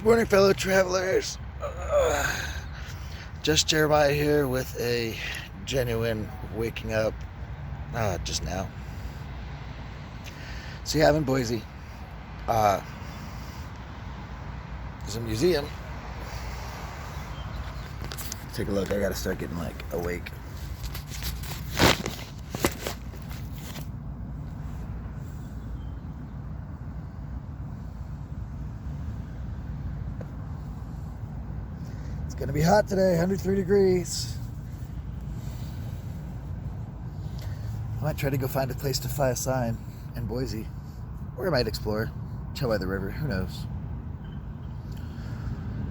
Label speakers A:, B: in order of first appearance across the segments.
A: Morning, fellow travelers. Just Jeremiah here with a genuine waking up just now. So yeah, I'm in Boise. There's a museum. Take a look. I gotta start getting awake. It's gonna be hot today, 103 degrees. I might try to go find a place to fly a sign in Boise. Or I might explore, chill by the river, who knows.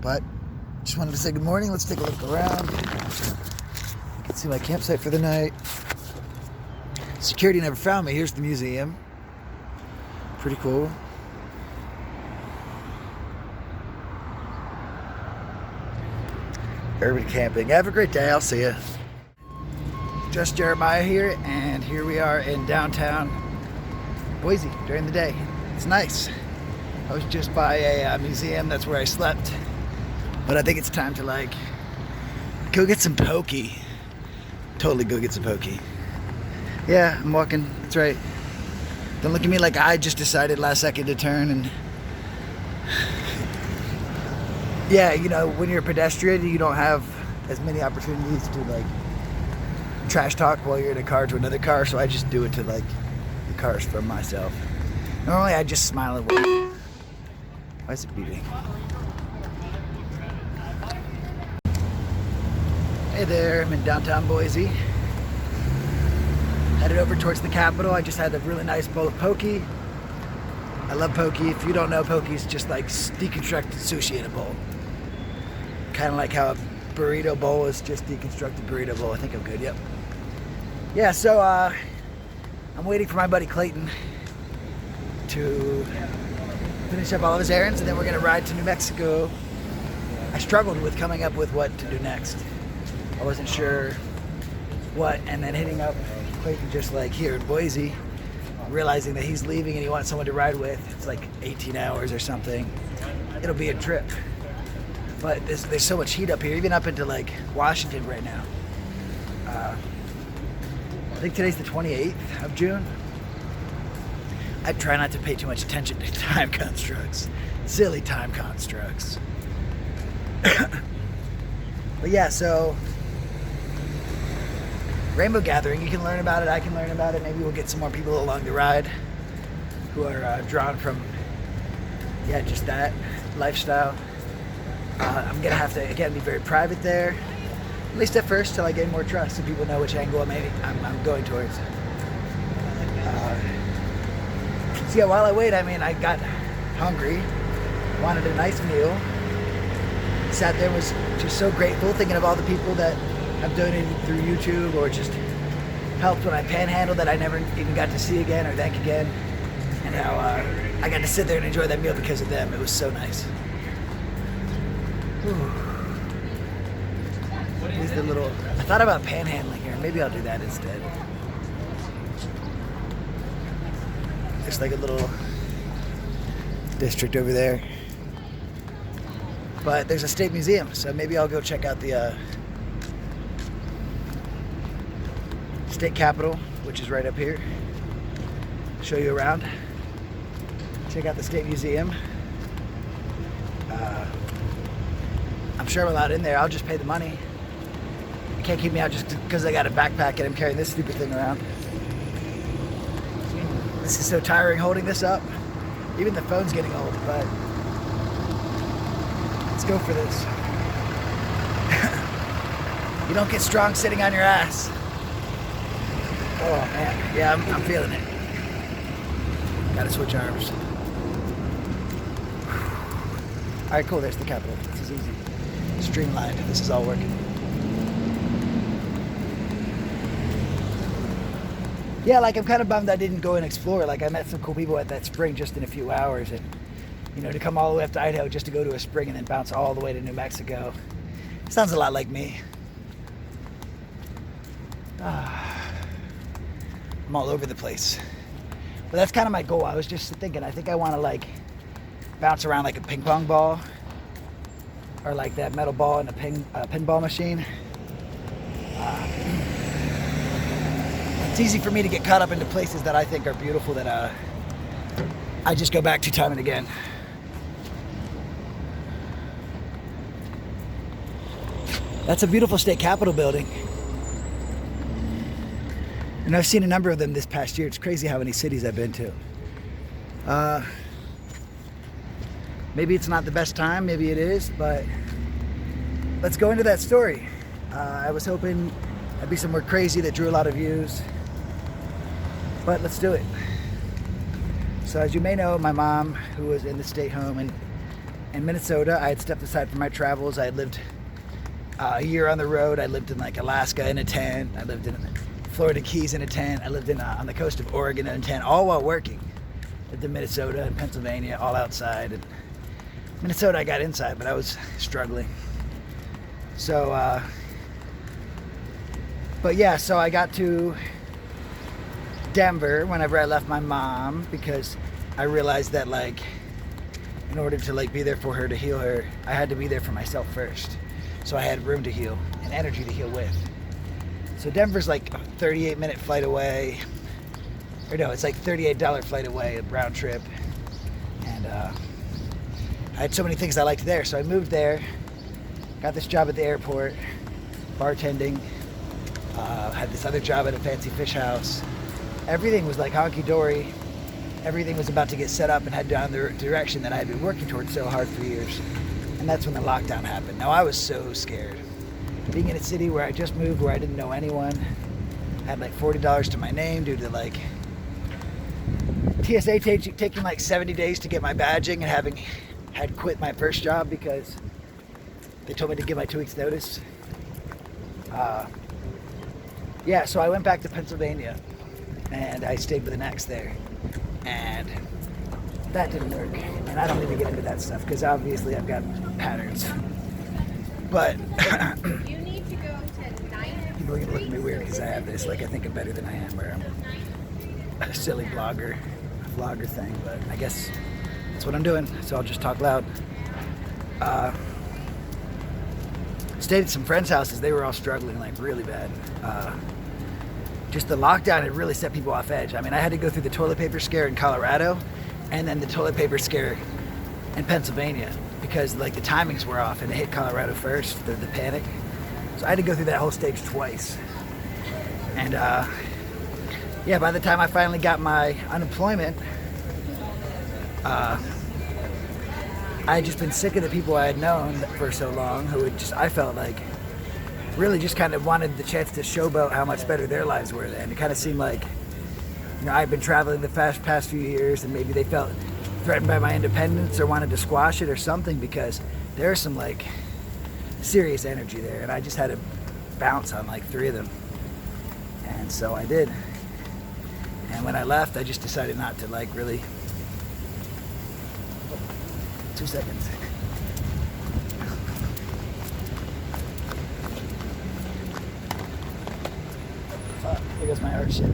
A: But, just wanted to say good morning. Let's take a look around. You can see my campsite for the night. Security never found me. Here's the museum. Pretty cool. Urban camping. Have a great day. I'll see you. Just Jeremiah here, and here we are in downtown Boise during the day. It's nice. I was just by a museum. That's where I slept. But I think it's time to go get some pokey. Totally go get some pokey. Yeah, I'm walking. That's right. Don't look at me like I just decided last second to turn and... Yeah, you know, when you're a pedestrian, you don't have as many opportunities to trash talk while you're in a car to another car, so I just do it to the cars from myself. Normally I just smile and wave. Why is it beeping? Hey there, I'm in downtown Boise. Headed over towards the Capitol. I just had a really nice bowl of pokey. I love pokey. If you don't know, pokey is just deconstructed sushi in a bowl. Kind of like how a burrito bowl is just deconstructed burrito bowl. I think I'm good, yep. Yeah, so I'm waiting for my buddy Clayton to finish up all of his errands, and then we're gonna ride to New Mexico. I struggled with coming up with what to do next. I wasn't sure what, and then hitting up Clayton just here in Boise, realizing that he's leaving and he wants someone to ride with. It's 18 hours or something. It'll be a trip. But there's so much heat up here, even up into Washington right now. I think today's the 28th of June. I try not to pay too much attention to time constructs. Silly time constructs. But yeah, so Rainbow Gathering, you can learn about it, I can learn about it. Maybe we'll get some more people along the ride who are drawn from, just that lifestyle. I'm going to have to, again, be very private there, at least at first, till I gain more trust so people know which angle I'm going towards. So yeah, while I wait, I got hungry, wanted a nice meal, sat there, was just so grateful, thinking of all the people that have donated through YouTube or just helped when I panhandled that I never even got to see again or thank again, and how I got to sit there and enjoy that meal because of them. It was so nice. Here's the little... I thought about panhandling here. Maybe I'll do that instead. There's a little district over there. But there's a state museum, so maybe I'll go check out the state capitol, which is right up here. Show you around. Check out the state museum. I'm sure I'm allowed in there. I'll just pay the money. You can't keep me out just because I got a backpack and I'm carrying this stupid thing around. This is so tiring holding this up. Even the phone's getting old, but let's go for this. You don't get strong sitting on your ass. Oh man, yeah, I'm feeling it. Gotta switch arms. All right, cool, there's the Capitol. This is easy. Streamlined, this is all working. Yeah, I'm kind of bummed I didn't go and explore. I met some cool people at that spring just in a few hours, and to come all the way up to Idaho just to go to a spring and then bounce all the way to New Mexico. Sounds a lot like me. I'm all over the place. But that's kind of my goal. I was just thinking, I think I want to bounce around like a ping pong ball or like that metal ball in a pinball machine. It's easy for me to get caught up into places that I think are beautiful that I just go back to time and again. That's a beautiful state capitol building. And I've seen a number of them this past year. It's crazy how many cities I've been to. Maybe it's not the best time, maybe it is, but let's go into that story. I was hoping I'd be somewhere crazy that drew a lot of views, but let's do it. So as you may know, my mom, who was in the state home in Minnesota, I had stepped aside from my travels. I had lived a year on the road. I lived in like Alaska in a tent. I lived in Florida Keys in a tent. I lived on the coast of Oregon in a tent, all while working. Lived in Minnesota and Pennsylvania, all outside. And Minnesota, I got inside, but I was struggling. So, but yeah, so I got to Denver whenever I left my mom, because I realized that like in order to like be there for her, to heal her, I had to be there for myself first. So I had room to heal and energy to heal with. So Denver's like a 38-minute flight away, or no, it's like $38 flight away, a round trip. And I had so many things I liked there, so I moved there, got this job at the airport, bartending, had this other job at a fancy fish house. Everything was like honky-dory. Everything was about to get set up and head down the direction that I had been working towards so hard for years. And that's when the lockdown happened. Now, I was so scared. Being in a city where I just moved, where I didn't know anyone, had like $40 to my name due to like TSA taking like 70 days to get my badging, and having had quit my first job because they told me to give my 2 weeks notice. Yeah, so I went back to Pennsylvania and I stayed with an ex there, and that didn't work. And I don't need to get into that stuff because obviously I've got patterns. But
B: you need to go to 9th.
A: People are gonna look at me weird because I have this, like I think I'm better than I am, where I'm a silly vlogger thing, but I guess that's what I'm doing, so I'll just talk loud. Stayed at some friends' houses. They were all struggling like really bad. Just the lockdown had really set people off edge. I mean, I had to go through the toilet paper scare in Colorado and then the toilet paper scare in Pennsylvania because like the timings were off and it hit Colorado first, the panic. So I had to go through that whole stage twice. And yeah, by the time I finally got my unemployment, I had just been sick of the people I had known for so long who had just, I felt like, really just kind of wanted the chance to showboat how much better their lives were then. It kind of seemed like, you know, I'd been traveling the past few years and maybe they felt threatened by my independence or wanted to squash it or something, because there's some like serious energy there, and I just had to bounce on like 3 of them. And so I did. And when I left, I just decided not to like really. 2 seconds. Fuck, here goes my art shit.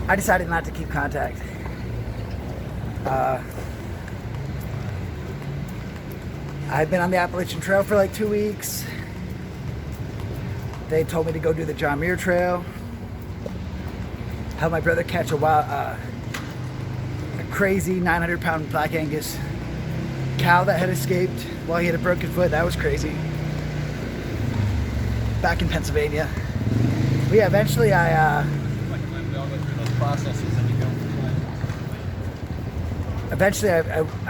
A: I decided not to keep contact. I've been on the Appalachian Trail for like 2 weeks. They told me to go do the John Muir Trail. Helped my brother catch a crazy 900-pound Black Angus cow that had escaped while he had a broken foot. That was crazy. Back in Pennsylvania. But yeah, eventually I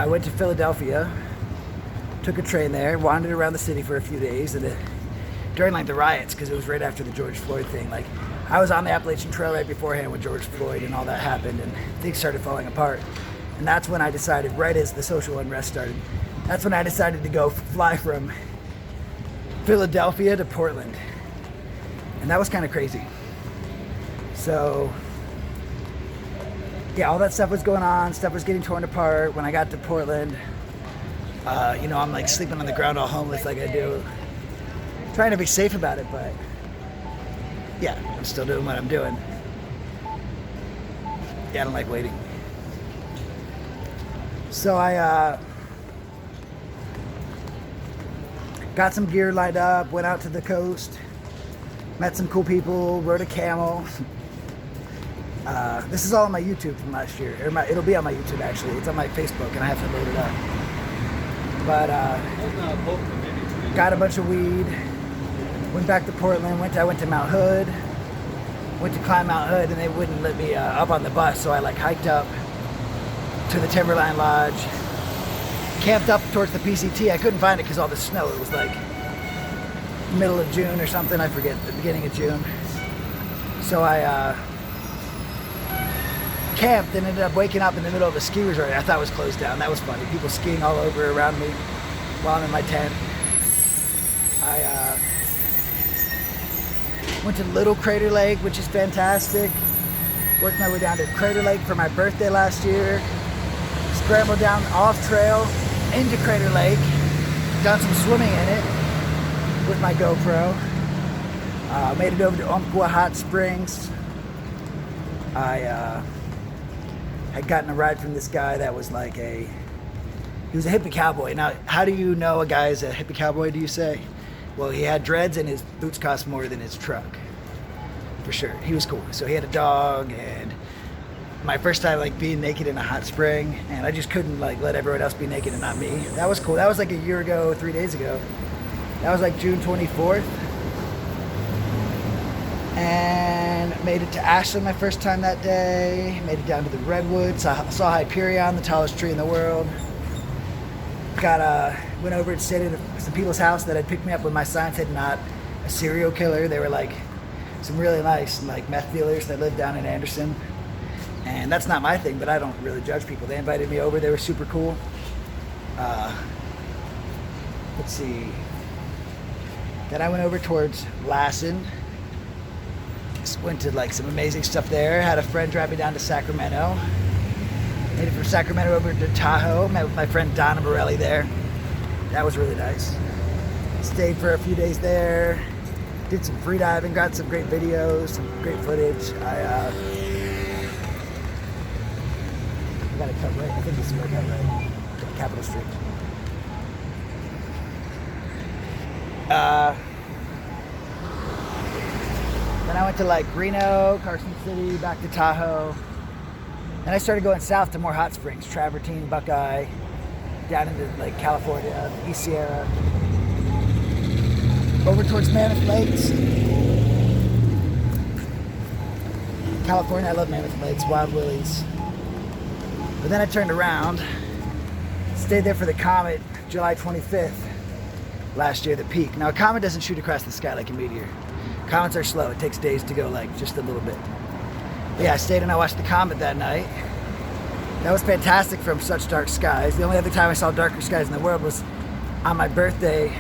A: went to Philadelphia, took a train there, wandered around the city for a few days, and during like the riots, because it was right after the George Floyd thing, like I was on the Appalachian Trail right beforehand when George Floyd and all that happened, and things started falling apart. And that's when I decided, right as the social unrest started, that's when I decided to go fly from Philadelphia to Portland. And that was kind of crazy. So yeah, all that stuff was going on, stuff was getting torn apart. When I got to Portland, you know, I'm like sleeping on the ground all homeless like I do. Trying to be safe about it, but Yeah, I'm still doing what I'm doing. Yeah, I don't like waiting. So I got some gear lined up, went out to the coast, met some cool people, rode a camel. This is all on my YouTube from last year. It'll be on my YouTube actually. It's on my Facebook and I have to load it up. But got a bunch of weed. Went back to Portland. I went to Mount Hood. Went to climb Mount Hood and they wouldn't let me up on the bus, so I like hiked up to the Timberline Lodge. Camped up towards the PCT. I couldn't find it because all the snow. It was like middle of June or something. I forget, the beginning of June. So I camped and ended up waking up in the middle of a ski resort I thought was closed down. That was funny. People skiing all over around me while I'm in my tent. I went to Little Crater Lake, which is fantastic. Worked my way down to Crater Lake for my birthday last year. Scrambled down off trail into Crater Lake. Done some swimming in it with my GoPro. Made it over to Umpqua Hot Springs. I had gotten a ride from this guy that was like he was a hippie cowboy. Now, how do you know a guy is a hippie cowboy, do you say? Well, he had dreads and his boots cost more than his truck. For sure. He was cool. So he had a dog, and my first time like being naked in a hot spring, and I just couldn't like let everyone else be naked and not me. That was cool. That was like a year ago, 3 days ago. That was like June 24th. And made it to Ashland my first time that day. Made it down to the Redwoods. Saw Hyperion, the tallest tree in the world. Went over and stayed at some people's house that had picked me up when my sign said not a serial killer. They were like some really nice like meth dealers that lived down in Anderson. And that's not my thing, but I don't really judge people. They invited me over. They were super cool. Let's see. Then I went over towards Lassen. Went to like some amazing stuff there. Had a friend drive me down to Sacramento. Made it from Sacramento over to Tahoe. Met with my friend Donna Borelli there. That was really nice. Stayed for a few days there. Did some free diving. Got some great videos, some great footage. I got a cut right. I think this is where I cut right. Capitol Street. Then I went to like Reno, Carson City, back to Tahoe. And I started going south to more hot springs, Travertine, Buckeye, down into like California, East Sierra, over towards Mammoth Lakes. California, I love Mammoth Lakes, Wild Willies. But then I turned around, stayed there for the comet, July 25th last year, the peak. Now a comet doesn't shoot across the sky like a meteor. Comets are slow. It takes days to go like just a little bit. But yeah, I stayed and I watched the comet that night. That was fantastic from such dark skies. The only other time I saw darker skies in the world was on my birthday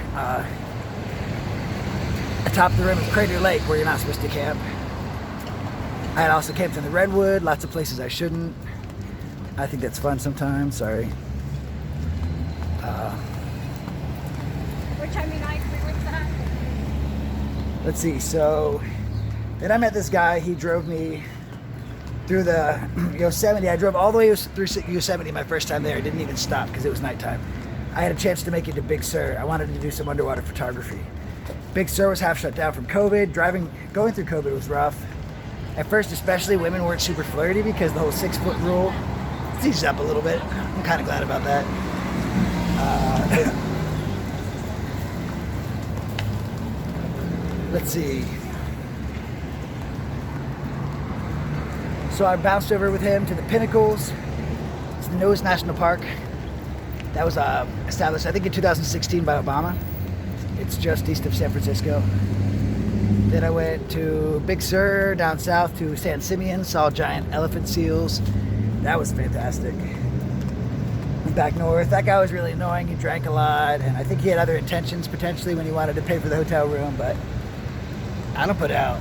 A: atop the rim of Crater Lake, where you're not supposed to camp. I had also camped in the Redwood, lots of places I shouldn't. I think that's fun sometimes, sorry.
B: Which I mean, I agree with that.
A: Let's see, so then I met this guy. He drove me through the Yosemite. I drove all the way through Yosemite my first time there. I didn't even stop because it was nighttime. I had a chance to make it to Big Sur. I wanted to do some underwater photography. Big Sur was half shut down from COVID. Going through COVID was rough. At first, especially, women weren't super flirty because the whole 6-foot rule. It's eased up a little bit. I'm kind of glad about that. Let's see. So I bounced over with him to the Pinnacles. It's the newest national park. That was established, I think, in 2016 by Obama. It's just east of San Francisco. Then I went to Big Sur, down south to San Simeon, saw giant elephant seals. That was fantastic. Went back north. That guy was really annoying. He drank a lot, and I think he had other intentions potentially when he wanted to pay for the hotel room, but I don't put out.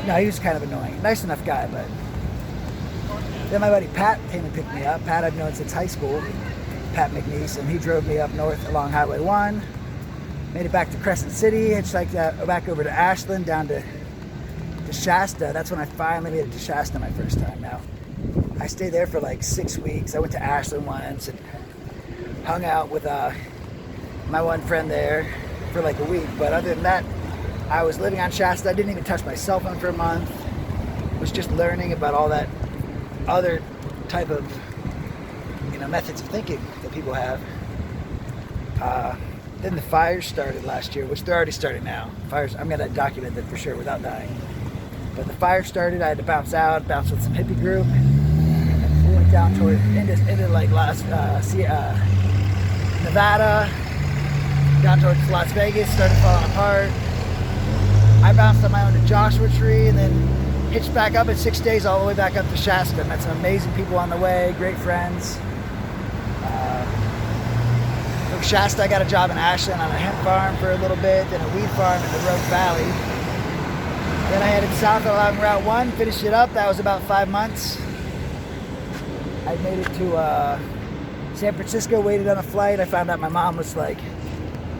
A: No, he was kind of annoying. Nice enough guy, but... Then my buddy Pat came and picked me up. Pat I've known since high school. Pat McNeese, and he drove me up north along Highway 1. Made it back to Crescent City, hitchhiked back over to Ashland, down to Shasta. That's when I finally made it to Shasta my first time. Now, I stayed there for like 6 weeks. I went to Ashland once and hung out with my one friend there for like a week. But other than that, I was living on Shasta. I didn't even touch my cell phone for a month. Was just learning about all that other type of, methods of thinking that people have. Then the fires started last year, which they're already starting now. Fires, I'm gonna document them for sure without dying. But the fire started, I had to bounce with some hippie group, and we went down toward into like Nevada, down towards Las Vegas, started falling apart. I bounced on my own to Joshua Tree, and then hitched back up in 6 days all the way back up to Shasta. Met some amazing people on the way, great friends. From Shasta, I got a job in Ashland on a hemp farm for a little bit, then a weed farm in the Rogue Valley. Then I headed south along Route 1, finished it up. That was about 5 months. I made it to San Francisco, waited on a flight. I found out my mom was like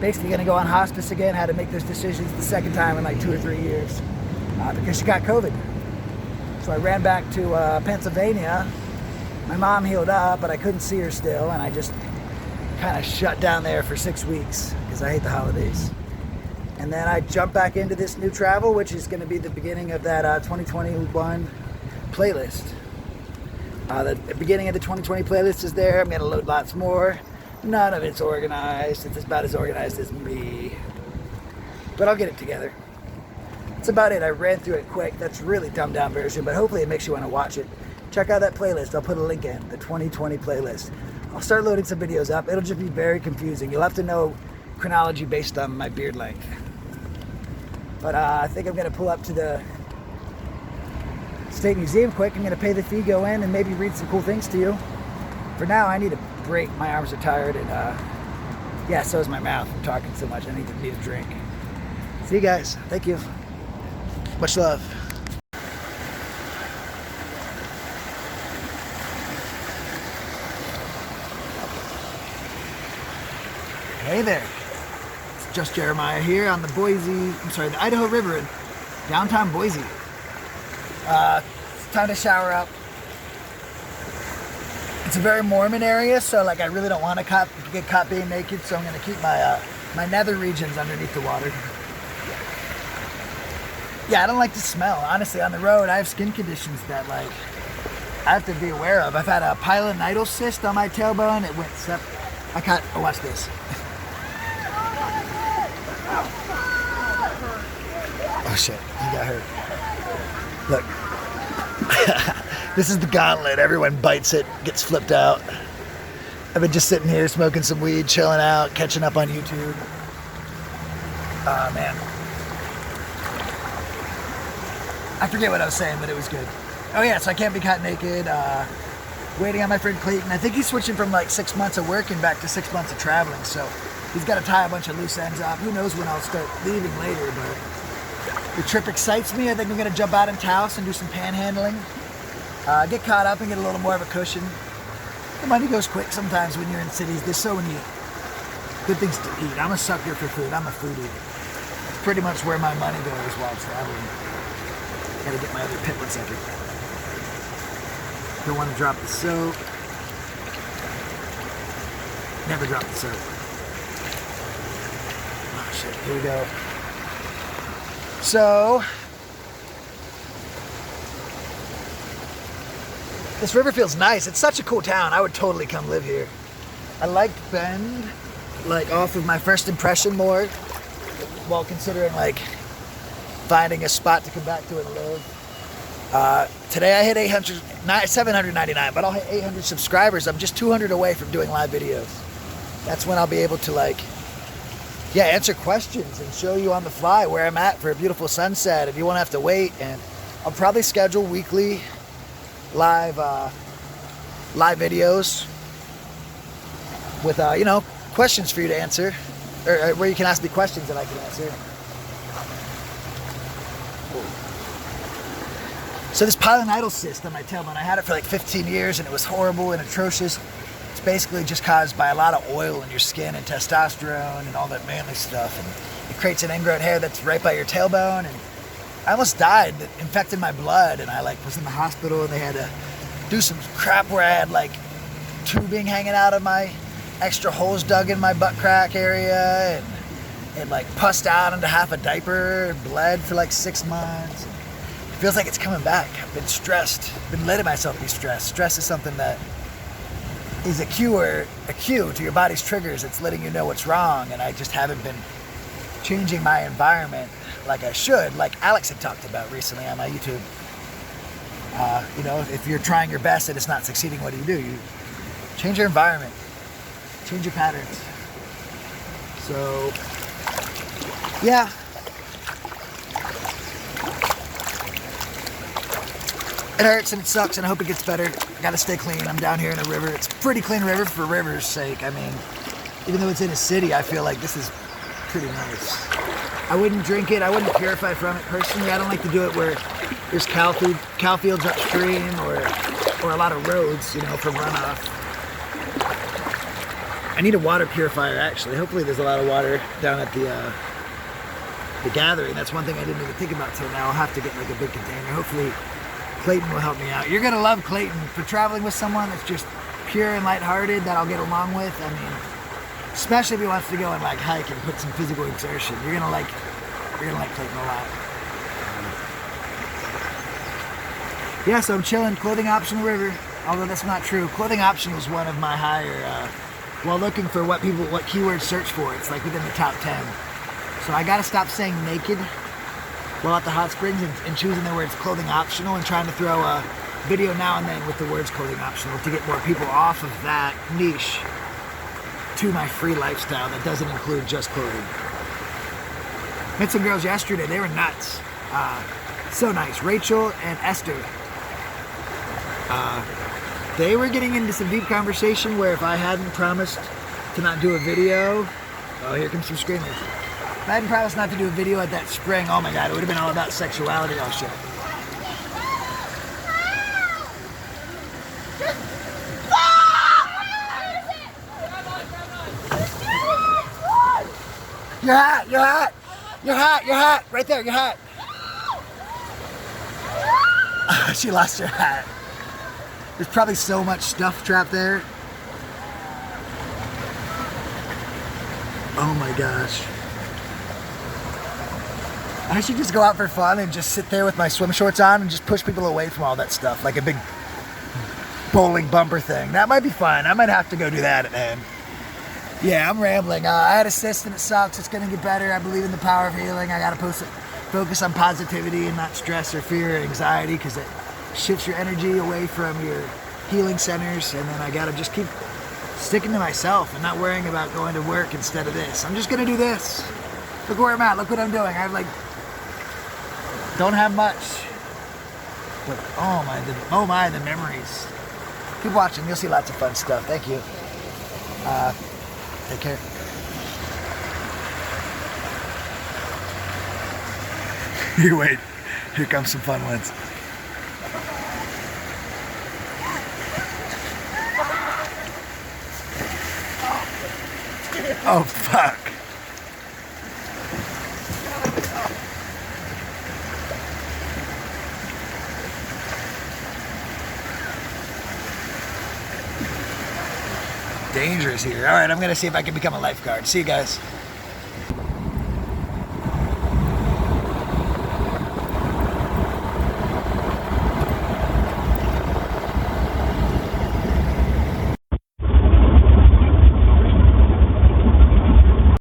A: basically going to go on hospice again. Had to make those decisions the second time in like 2 or 3 years because she got COVID. So I ran back to Pennsylvania. My mom healed up, but I couldn't see her still, and I just kind of shut down there for 6 weeks because I hate the holidays. And then I jumped back into this new travel, which is going to be the beginning of that 2021 playlist. The beginning of the 2020 playlist is there. I'm going to load lots more. None of it's organized. It's about as organized as me. But I'll get it together. That's about it. I ran through it quick. That's a really dumbed down version, but hopefully it makes you want to watch it. Check out that playlist. I'll put a link in, the 2020 playlist. I'll start loading some videos up. It'll just be very confusing. You'll have to know chronology based on my beard length. But I think I'm going to pull up to the State Museum quick. I'm going to pay the fee, go in, and maybe read some cool things to you. For now, I need a break. My arms are tired, and yeah, so is my mouth. I'm talking so much. I need a drink. See you guys. Thank you. Much love. Hey there. It's just Jeremiah here on the the Idaho River in downtown Boise. It's time to shower up. It's a very Mormon area, so like I really don't want to get caught being naked, so I'm going to keep my nether regions underneath the water. Yeah, I don't like the smell. Honestly, on the road, I have skin conditions that like I have to be aware of. I've had a pilonidal cyst on my tailbone. It went oh, watch this. Oh shit, he got hurt. Look, this is the gauntlet. Everyone bites it, gets flipped out. I've been just sitting here smoking some weed, chilling out, catching up on YouTube. Man. I forget what I was saying, but it was good. Oh yeah, so I can't be caught naked. Waiting on my friend Clayton. I think he's switching from like 6 months of working back to 6 months of traveling, so he's got to tie a bunch of loose ends up. Who knows when I'll start leaving later, but the trip excites me. I think I'm going to jump out in Taos and do some panhandling. Get caught up and get a little more of a cushion. The money goes quick sometimes when you're in cities. There's so many good things to eat. I'm a sucker for food. I'm a foodie. It's pretty much where my money goes while traveling. Gotta get my other pit 1 second. Don't want to drop the soap. Never drop the soap. Oh shit, here we go. So, this river feels nice. It's such a cool town. I would totally come live here. I liked Bend, like off of my first impression more, while considering like finding a spot to come back to and live. Today I hit 799, but I'll hit 800 subscribers. I'm just 200 away from doing live videos. That's when I'll be able to like, yeah, answer questions and show you on the fly where I'm at for a beautiful sunset if you won't have to wait. And I'll probably schedule weekly live videos with questions for you to answer, or where you can ask me questions that I can answer. So this pilonidal cyst on my tailbone, I had it for like 15 years and it was horrible and atrocious. It's basically just caused by a lot of oil in your skin and testosterone and all that manly stuff. And it creates an ingrown hair that's right by your tailbone. And I almost died. It infected my blood, and I was in the hospital, and they had to do some crap where I had tubing hanging out of my extra holes dug in my butt crack area, and it pussed out into half a diaper, bled for 6 months. It feels like it's coming back. I've been stressed, been letting myself be stressed. Stress is something that is a cue to your body's triggers. It's letting you know what's wrong, and I just haven't been changing my environment like I should, like Alex had talked about recently on my YouTube. If you're trying your best and it's not succeeding, what do? You change your environment, change your patterns. So, yeah. It hurts and it sucks, and I hope it gets better. I gotta stay clean. I'm down here in a river. It's a pretty clean river for river's sake. I mean, even though it's in a city, I feel like this is pretty nice. I wouldn't drink it. I wouldn't purify from it personally. I don't like to do it where there's cow fields upstream or a lot of roads, for runoff. I need a water purifier, actually. Hopefully there's a lot of water down at the gathering. That's one thing I didn't even think about till now. I'll have to get a big container. Hopefully Clayton will help me out. You're gonna love Clayton for traveling with someone that's just pure and lighthearted that I'll get along with. I mean, especially if he wants to go and hike and put some physical exertion. You're gonna like Clayton a lot. Yeah, so I'm chilling. Clothing optional river, although that's not true. Clothing optional is one of my higher, while looking for what keywords search for. It's within the top 10. So I gotta stop saying naked while at the hot springs and choosing the words clothing optional and trying to throw a video now and then with the words clothing optional to get more people off of that niche to my free lifestyle that doesn't include just clothing. Met some girls yesterday. They were nuts. So nice. Rachel and Esther. They were getting into some deep conversation where if I hadn't promised to not do a video, oh, here comes some screamers. If I hadn't promised not to do a video at that spring, oh my God, it would have been all about sexuality. Oh shit. Your hat, your hat, your hat, your hat, right there, your hat. She lost her hat. There's probably so much stuff trapped there. Oh my gosh. I should just go out for fun and just sit there with my swim shorts on and just push people away from all that stuff, like a big bowling bumper thing. That might be fun. I might have to go do that, man. Yeah, I'm rambling. I had a cyst and it sucks. It's going to get better. I believe in the power of healing. I got to focus on positivity and not stress or fear or anxiety, because it shifts your energy away from your healing centers. And then I got to just keep sticking to myself and not worrying about going to work instead of this. I'm just going to do this. Look where I'm at. Look what I'm doing. I have don't have much. But oh my, the memories. Keep watching. You'll see lots of fun stuff. Thank you. Take care. You wait. Here comes some fun ones. Oh, fuck. Dangerous here. All right, I'm going to see if I can become a lifeguard. See you guys.